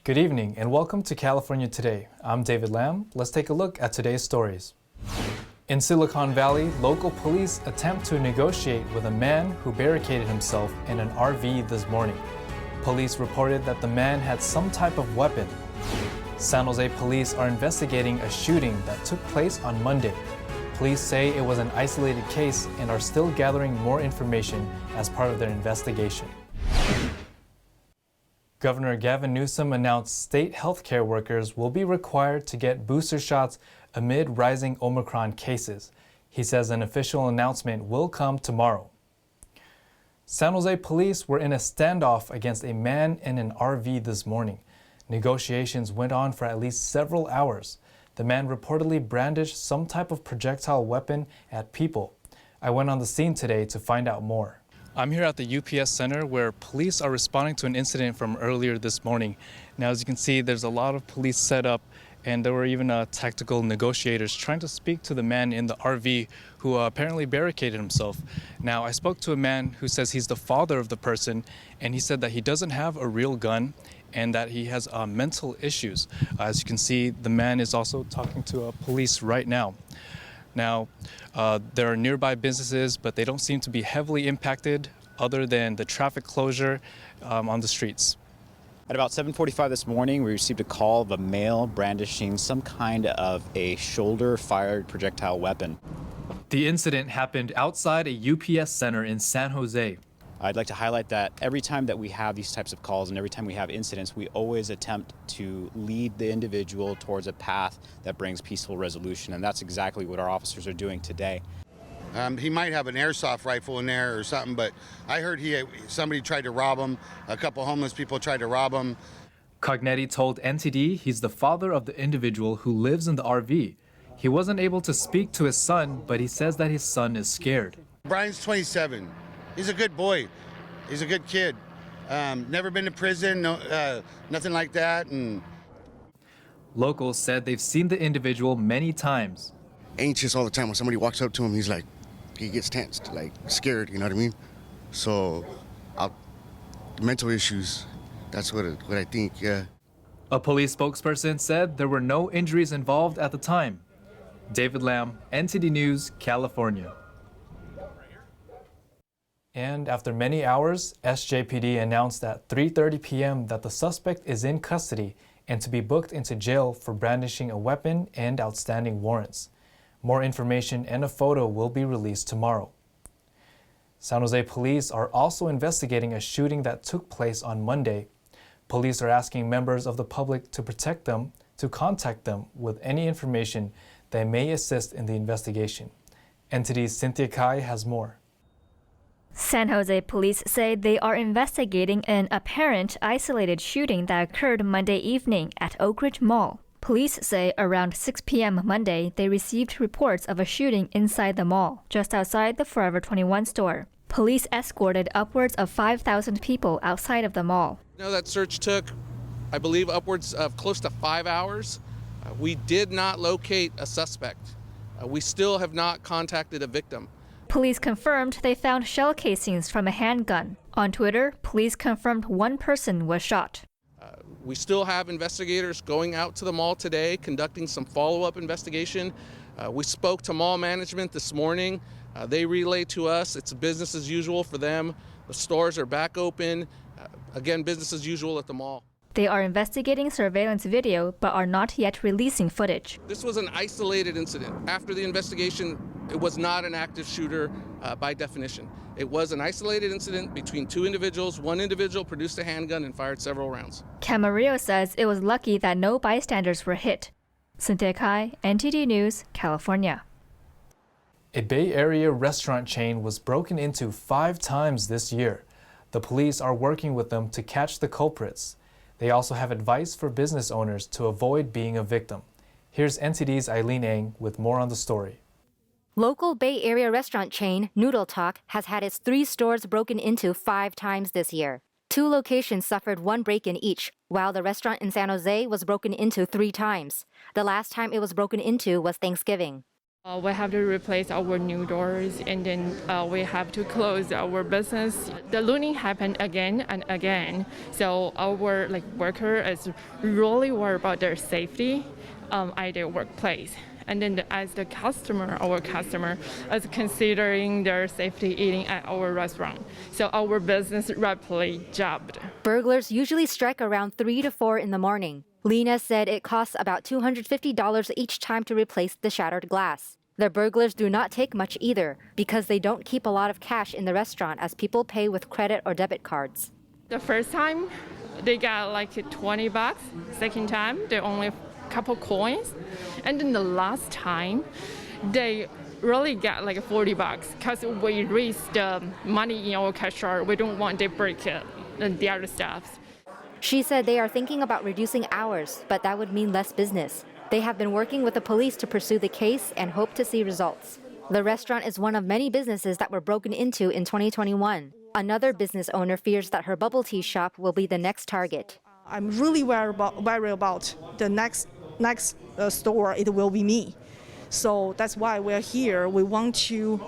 Good evening and welcome to California Today. I'm David Lam. Let's take a look at today's stories. In Silicon Valley, local police attempt to negotiate with a man who barricaded himself in an RV this morning. Police reported that the man had some type of weapon. San Jose police are investigating a shooting that took place on Monday. Police say it was an isolated case and are still gathering more information as part of their investigation. Governor Gavin Newsom announced state healthcare workers will be required to get booster shots amid rising Omicron cases. He says an official announcement will come tomorrow. San Jose police were in a standoff against a man in an RV this morning. Negotiations went on for at least several hours. The man reportedly brandished some type of projectile weapon at people. I went on the scene today to find out more. I'm here at the UPS Center where police are responding to an incident from earlier this morning. Now, as you can see, there's a lot of police set up, and there were even tactical negotiators trying to speak to the man in the RV who apparently barricaded himself. Now, I spoke to a man who says he's the father of the person, and he said that he doesn't have a real gun and that he has mental issues. As you can see, the man is also talking to police right now. Now, there are nearby businesses, but they don't seem to be heavily impacted other than the traffic closure on the streets. At about 7:45 this morning, we received a call of a male brandishing some kind of a shoulder-fired projectile weapon. The incident happened outside a UPS center in San Jose. I'd like to highlight that every time that we have these types of calls and every time we have incidents, we always attempt to lead the individual towards a path that brings peaceful resolution, and that's exactly what our officers are doing today. He might have an airsoft rifle in there or something, but I heard somebody tried to rob him. A couple homeless people tried to rob him. Cognetti told NTD he's the father of the individual who lives in the RV. He wasn't able to speak to his son, but he says that his son is scared. Brian's 27. He's a good boy. He's a good kid. Never been to prison, nothing like that. And locals said they've seen the individual many times. Anxious all the time. When somebody walks up to him, he gets tensed, like scared, you know what I mean? So, mental issues, that's what I think, yeah. A police spokesperson said there were no injuries involved at the time. David Lam, NTD News, California. And after many hours, SJPD announced at 3:30 p.m. that the suspect is in custody and to be booked into jail for brandishing a weapon and outstanding warrants. More information and a photo will be released tomorrow. San Jose police are also investigating a shooting that took place on Monday. Police are asking members of the public to protect them, to contact them with any information that may assist in the investigation. NTD's Cynthia Kai has more. San Jose police say they are investigating an apparent isolated shooting that occurred Monday evening at Oak Ridge Mall. Police say around 6 p.m. Monday, they received reports of a shooting inside the mall, just outside the Forever 21 store. Police escorted upwards of 5,000 people outside of the mall. That search took, I believe, upwards of close to 5 hours. We did not locate a suspect. We still have not contacted a victim. Police confirmed they found shell casings from a handgun. On Twitter, police confirmed one person was shot. We still have investigators going out to the mall today, conducting some follow-up investigation. We spoke to mall management this morning. They relayed to us it's business as usual for them. The stores are back open. Again, business as usual at the mall. They are investigating surveillance video but are not yet releasing footage. This was an isolated incident. After the investigation, it was not an active shooter by definition. It was an isolated incident between two individuals. One individual produced a handgun and fired several rounds. Camarillo says it was lucky that no bystanders were hit. Cynthia Kai, NTD News, California. A Bay Area restaurant chain was broken into 5 times this year. The police are working with them to catch the culprits. They also have advice for business owners to avoid being a victim. Here's NTD's Eileen Ang with more on the story. Local Bay Area restaurant chain Noodle Talk has had its 3 stores broken into 5 times this year. 2 locations suffered 1 break-in each, while the restaurant in San Jose was broken into 3 times. The last time it was broken into was Thanksgiving. We have to replace our new doors, and then we have to close our business. The looting happened again and again, so our worker is really worried about their safety at their workplace. And then as the customer, our customer is considering their safety eating at our restaurant. So our business rapidly jumped. Burglars usually strike around 3 to 4 in the morning. Lena said it costs about $250 each time to replace the shattered glass. The burglars do not take much either because they don't keep a lot of cash in the restaurant as people pay with credit or debit cards. The first time, they got like $20. Second time, they only a couple coins. And then the last time, they really got like $40 because we raised the money in our cash drawer. We don't want they break it and the other stuff. She said they are thinking about reducing hours, but that would mean less business. They have been working with the police to pursue the case and hope to see results. The restaurant is one of many businesses that were broken into in 2021. Another business owner fears that her bubble tea shop will be the next target. I'm really worried about the next store. It will be me. So that's why we're here. We want to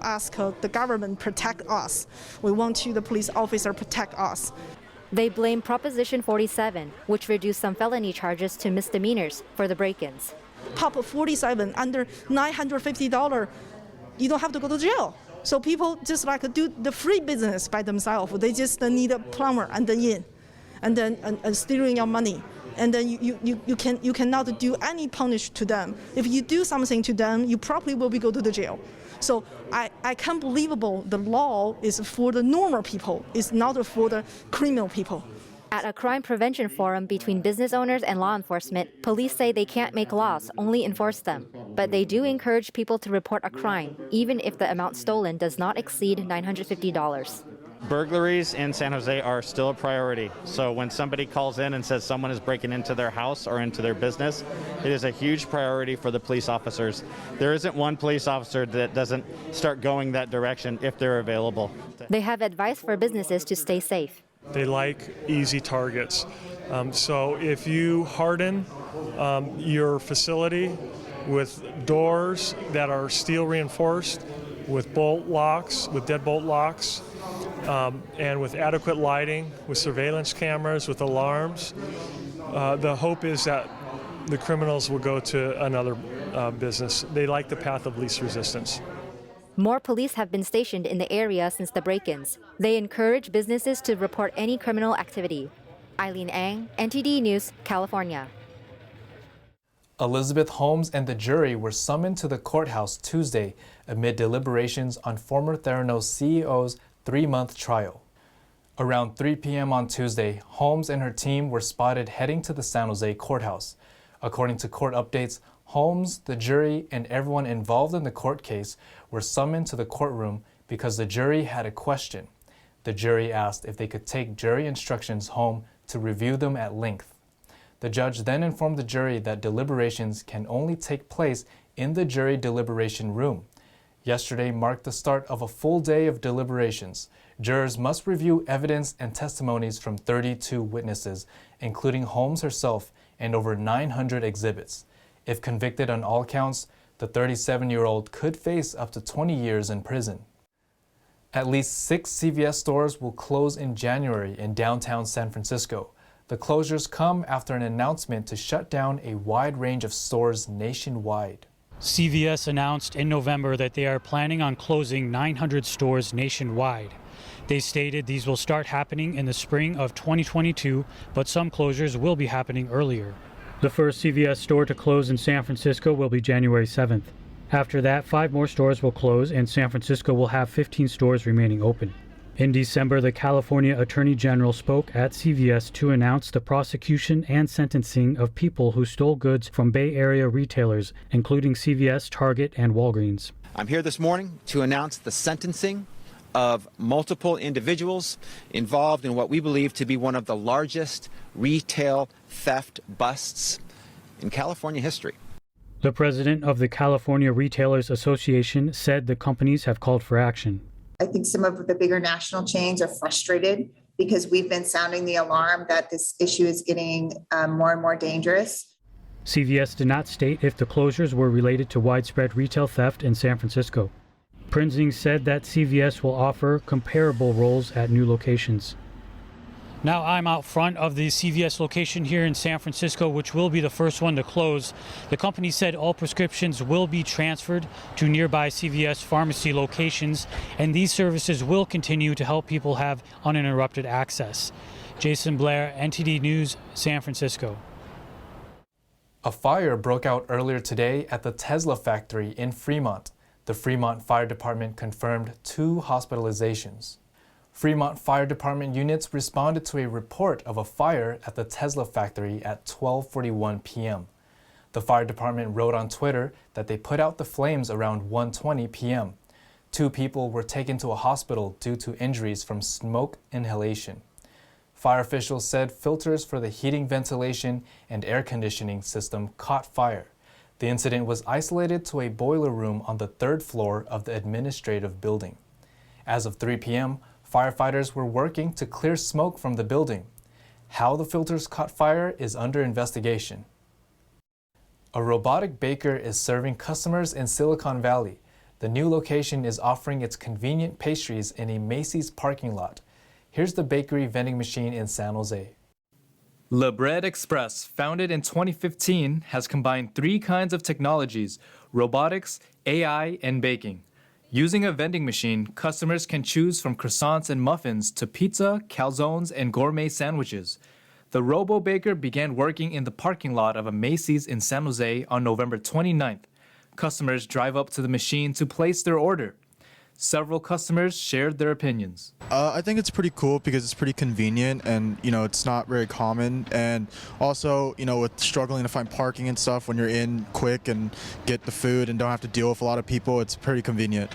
ask the government protect us. We want the police officer protect us. They blame Proposition 47, which reduced some felony charges to misdemeanors for the break-ins. Top 47 under $950, you don't have to go to jail. So people just do the free business by themselves. They just need a plumber and then stealing your money. And then you cannot do any punish to them. If you do something to them, you probably will go to the jail. So I can't believe the law is for the normal people. It's not for the criminal people. At a crime prevention forum between business owners and law enforcement, police say they can't make laws, only enforce them. But they do encourage people to report a crime, even if the amount stolen does not exceed $950. Burglaries in San Jose are still a priority. So when somebody calls in and says someone is breaking into their house or into their business, it is a huge priority for the police officers. There isn't one police officer that doesn't start going that direction if they're available. They have advice for businesses to stay safe. They like easy targets. So if you harden your facility with doors that are steel reinforced, with bolt locks, with deadbolt locks, and with adequate lighting, with surveillance cameras, with alarms, the hope is that the criminals will go to another business. They like the path of least resistance. More police have been stationed in the area since the break-ins. They encourage businesses to report any criminal activity. Eileen Ang, NTD News, California. Elizabeth Holmes and the jury were summoned to the courthouse Tuesday amid deliberations on former Theranos CEO's 3-month trial. Around 3 p.m. on Tuesday, Holmes and her team were spotted heading to the San Jose courthouse. According to court updates, Holmes, the jury, and everyone involved in the court case were summoned to the courtroom because the jury had a question. The jury asked if they could take jury instructions home to review them at length. The judge then informed the jury that deliberations can only take place in the jury deliberation room. Yesterday marked the start of a full day of deliberations. Jurors must review evidence and testimonies from 32 witnesses, including Holmes herself, and over 900 exhibits. If convicted on all counts, the 37-year-old could face up to 20 years in prison. At least 6 CVS stores will close in January in downtown San Francisco. The closures come after an announcement to shut down a wide range of stores nationwide. CVS announced in November that they are planning on closing 900 stores nationwide. They stated these will start happening in the spring of 2022, but some closures will be happening earlier. The first CVS store to close in San Francisco will be January 7th. After that, 5 more stores will close, and San Francisco will have 15 stores remaining open. In December, the California Attorney General spoke at CVS to announce the prosecution and sentencing of people who stole goods from Bay Area retailers, including CVS, Target, and Walgreens. I'm here this morning to announce the sentencing of multiple individuals involved in what we believe to be one of the largest retail theft busts in California history. The president of the California Retailers Association said the companies have called for action. I think some of the bigger national chains are frustrated because we've been sounding the alarm that this issue is getting more and more dangerous. CVS did not state if the closures were related to widespread retail theft in San Francisco. Prinzing said that CVS will offer comparable roles at new locations. Now I'm out front of the CVS location here in San Francisco, which will be the first one to close. The company said all prescriptions will be transferred to nearby CVS pharmacy locations, and these services will continue to help people have uninterrupted access. Jason Blair, NTD News, San Francisco. A fire broke out earlier today at the Tesla factory in Fremont. The Fremont Fire Department confirmed 2 hospitalizations. Fremont Fire Department units responded to a report of a fire at the Tesla factory at 12:41 p.m. The fire department wrote on Twitter that they put out the flames around 1:20 p.m. 2 people were taken to a hospital due to injuries from smoke inhalation. Fire officials said filters for the heating, ventilation, and air conditioning system caught fire. The incident was isolated to a boiler room on the 3rd floor of the administrative building. As of 3 p.m., firefighters were working to clear smoke from the building. How the filters caught fire is under investigation. A robotic baker is serving customers in Silicon Valley. The new location is offering its convenient pastries in a Macy's parking lot. Here's the bakery vending machine in San Jose. Le Bread Express, founded in 2015, has combined 3 kinds of technologies: robotics, AI, and baking. Using a vending machine, customers can choose from croissants and muffins to pizza, calzones, and gourmet sandwiches. The robo-baker began working in the parking lot of a Macy's in San Jose on November 29th. Customers drive up to the machine to place their order. Several customers shared their opinions. I think it's pretty cool because it's pretty convenient and, it's not very common. And also, with struggling to find parking and stuff, when you're in quick and get the food and don't have to deal with a lot of people, it's pretty convenient.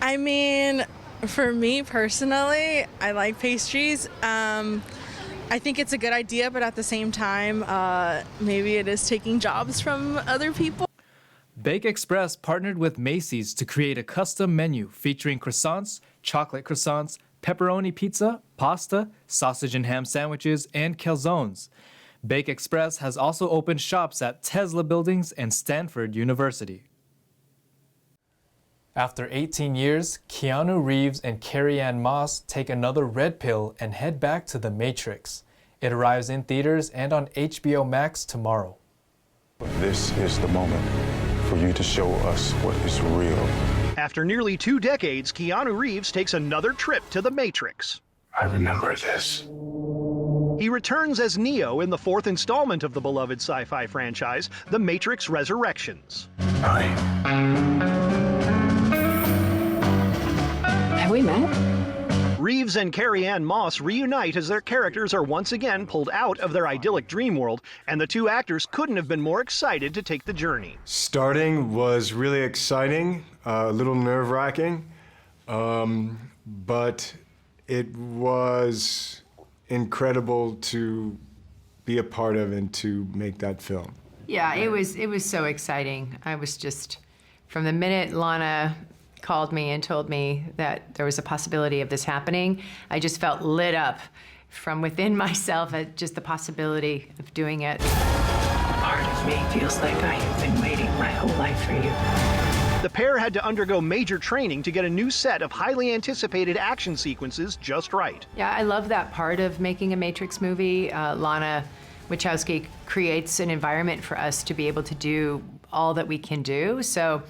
I mean, for me personally, I like pastries. I think it's a good idea, but at the same time, maybe it is taking jobs from other people. Bake Express partnered with Macy's to create a custom menu featuring croissants, chocolate croissants, pepperoni pizza, pasta, sausage and ham sandwiches, and calzones. Bake Express has also opened shops at Tesla buildings and Stanford University. After 18 years, Keanu Reeves and Carrie-Anne Moss take another red pill and head back to The Matrix. It arrives in theaters and on HBO Max tomorrow. This is the moment for you to show us what is real. After nearly 2 decades, Keanu Reeves takes another trip to the Matrix. I remember this. He returns as Neo in the 4th installment of the beloved sci-fi franchise, The Matrix Resurrections. Have we met? Reeves and Carrie-Anne Moss reunite as their characters are once again pulled out of their idyllic dream world, and the 2 actors couldn't have been more excited to take the journey. Starting was really exciting, a little nerve-wracking, but it was incredible to be a part of and to make that film. Yeah, it was so exciting. I was just, from the minute Lana called me and told me that there was a possibility of this happening, I just felt lit up from within myself at just the possibility of doing it. Part of me feels like I have been waiting my whole life for you. The pair had to undergo major training to get a new set of highly anticipated action sequences just right. Yeah, I love that part of making a Matrix movie. Lana Wachowski creates an environment for us to be able to do all that we can do. So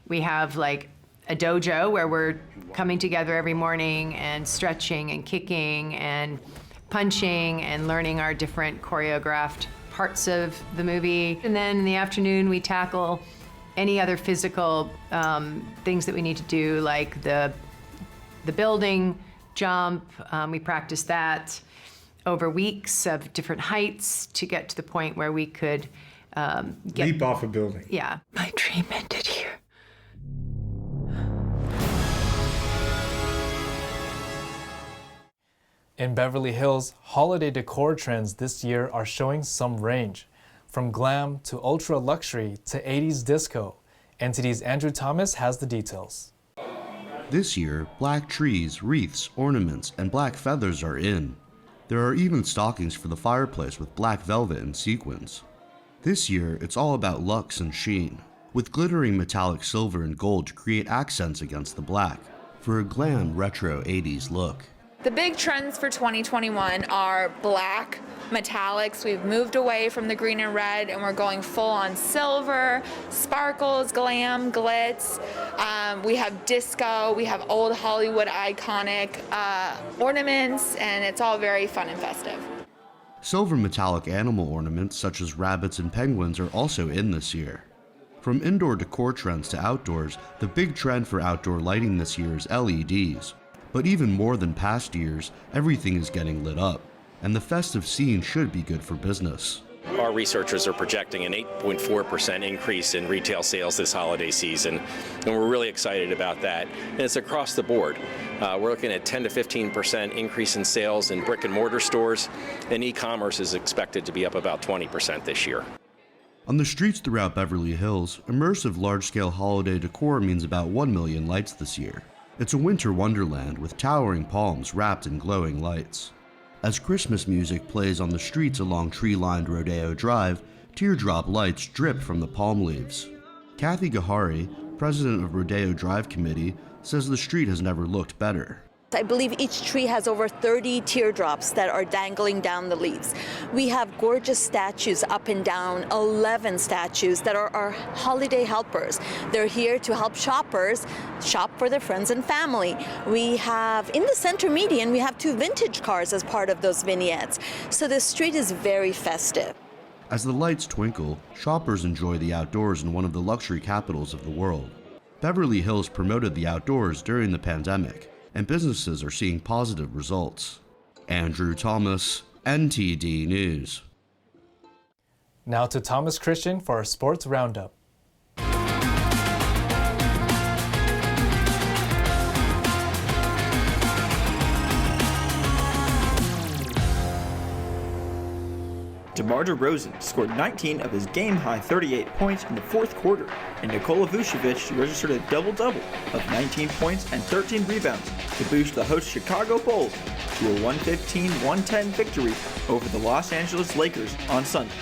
we have like a dojo where we're coming together every morning and stretching and kicking and punching and learning our different choreographed parts of the movie. And then in the afternoon, we tackle any other physical things that we need to do, like the building jump. We practice that over weeks of different heights to get to the point where we could leap off a building. Yeah. My dream ended here. In Beverly Hills, holiday decor trends this year are showing some range. From glam to ultra luxury to 80s disco. NTD's Andrew Thomas has the details. This year, black trees, wreaths, ornaments, and black feathers are in. There are even stockings for the fireplace with black velvet and sequins. This year, it's all about luxe and sheen, with glittering metallic silver and gold to create accents against the black, for a glam retro 80s look. The big trends for 2021 are black, metallics. We've moved away from the green and red and we're going full on silver, sparkles, glam, glitz. We have disco, we have old Hollywood iconic ornaments, and it's all very fun and festive. Silver metallic animal ornaments such as rabbits and penguins are also in this year. From indoor decor trends to outdoors, the big trend for outdoor lighting this year is LEDs. But even more than past years, everything is getting lit up, and the festive scene should be good for business. Our researchers are projecting an 8.4% increase in retail sales this holiday season, and we're really excited about that. And it's across the board. We're looking at 10 to 15% increase in sales in brick and mortar stores, and e-commerce is expected to be up about 20% this year. On the streets throughout Beverly Hills, immersive large-scale holiday decor means about 1 million lights this year. It's a winter wonderland with towering palms wrapped in glowing lights. As Christmas music plays on the streets along tree-lined Rodeo Drive, teardrop lights drip from the palm leaves. Kathy Gahari, president of Rodeo Drive Committee, says the street has never looked better. I believe each tree has over 30 teardrops that are dangling down the leaves. We have gorgeous statues up and down, 11 statues that are our holiday helpers. They're here to help shoppers shop for their friends and family. We have, in the center median, we have 2 vintage cars as part of those vignettes. So the street is very festive. As the lights twinkle, shoppers enjoy the outdoors in one of the luxury capitals of the world. Beverly Hills promoted the outdoors during the pandemic, and businesses are seeing positive results. Andrew Thomas, NTD News. Now to Thomas Christian for our sports roundup. DeMar DeRozan scored 19 of his game-high 38 points in the fourth quarter, and Nikola Vucevic registered a double-double of 19 points and 13 rebounds to boost the host Chicago Bulls to a 115-110 victory over the Los Angeles Lakers on Sunday.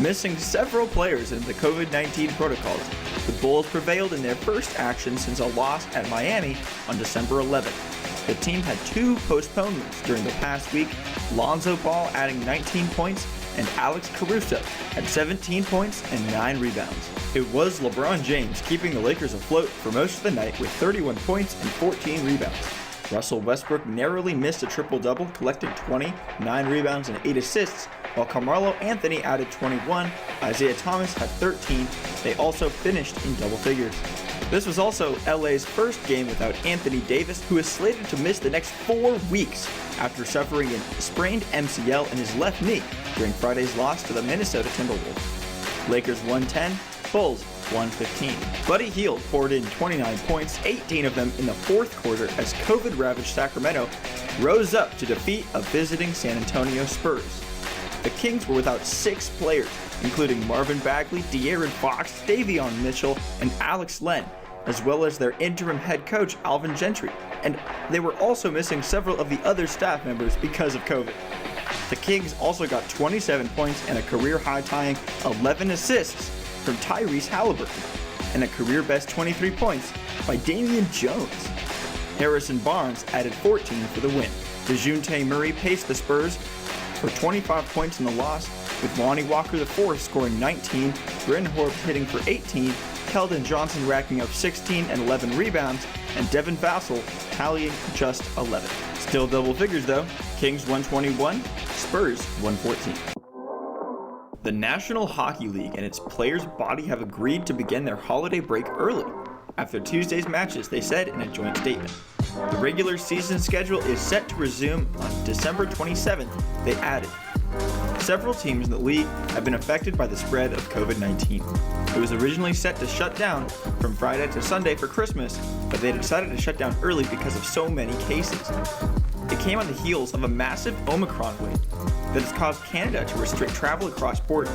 Missing several players in the COVID-19 protocols, the Bulls prevailed in their first action since a loss at Miami on December 11th. The team had 2 postponements during the past week, Lonzo Ball adding 19 points and Alex Caruso had 17 points and 9 rebounds. It was LeBron James keeping the Lakers afloat for most of the night with 31 points and 14 rebounds. Russell Westbrook narrowly missed a triple-double, collecting 20, 9 rebounds, and 8 assists, while Carmelo Anthony added 21, Isaiah Thomas had 13. They also finished in double figures. This was also LA's first game without Anthony Davis, who is slated to miss the next 4 weeks after suffering a sprained MCL in his left knee during Friday's loss to the Minnesota Timberwolves. Lakers 110, Bulls 115. Buddy Hield poured in 29 points, 18 of them in the fourth quarter as COVID-ravaged Sacramento rose up to defeat a visiting San Antonio Spurs. The Kings were without 6 players, including Marvin Bagley, De'Aaron Fox, Davion Mitchell, and Alex Len, as well as their interim head coach Alvin Gentry, and they were also missing several of the other staff members because of COVID. The Kings also got 27 points and a career-high tying 11 assists from Tyrese Halliburton, and a career-best 23 points by Damian Jones. Harrison Barnes added 14 for the win. DeJounte Murray paced the Spurs for 25 points in the loss, with Lonnie Walker IV scoring 19, Bryn Forbes hitting for 18, Keldon Johnson racking up 16 and 11 rebounds, and Devin Vassell tallying just 11. Still double figures though, Kings 121, Spurs 114. The National Hockey League and its players' body have agreed to begin their holiday break early. After Tuesday's matches, they said in a joint statement. The regular season schedule is set to resume on December 27th, they added. Several teams in the league have been affected by the spread of COVID-19. It was originally set to shut down from Friday to Sunday for Christmas, but they decided to shut down early because of so many cases. It came on the heels of a massive Omicron wave that has caused Canada to restrict travel across borders.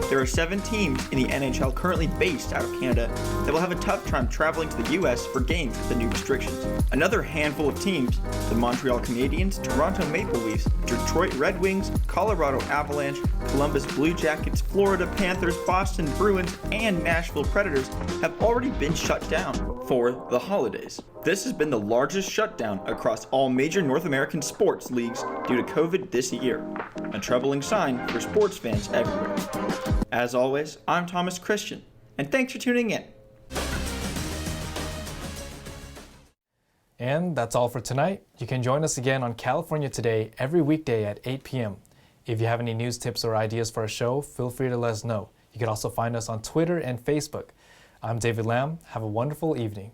There are 7 teams in the NHL currently based out of Canada that will have a tough time traveling to the US for games with the new restrictions. Another handful of teams, the Montreal Canadiens, Toronto Maple Leafs, Detroit Red Wings, Colorado Avalanche, Columbus Blue Jackets, Florida Panthers, Boston Bruins, and Nashville Predators, have already been shut down for the holidays. This has been the largest shutdown across all major North American sports leagues due to COVID this year, a troubling sign for sports fans everywhere. As always, I'm Thomas Christian, and thanks for tuning in. And that's all for tonight. You can join us again on California Today every weekday at 8 p.m. If you have any news tips or ideas for our show, feel free to let us know. You can also find us on Twitter and Facebook. I'm David Lamb. Have a wonderful evening.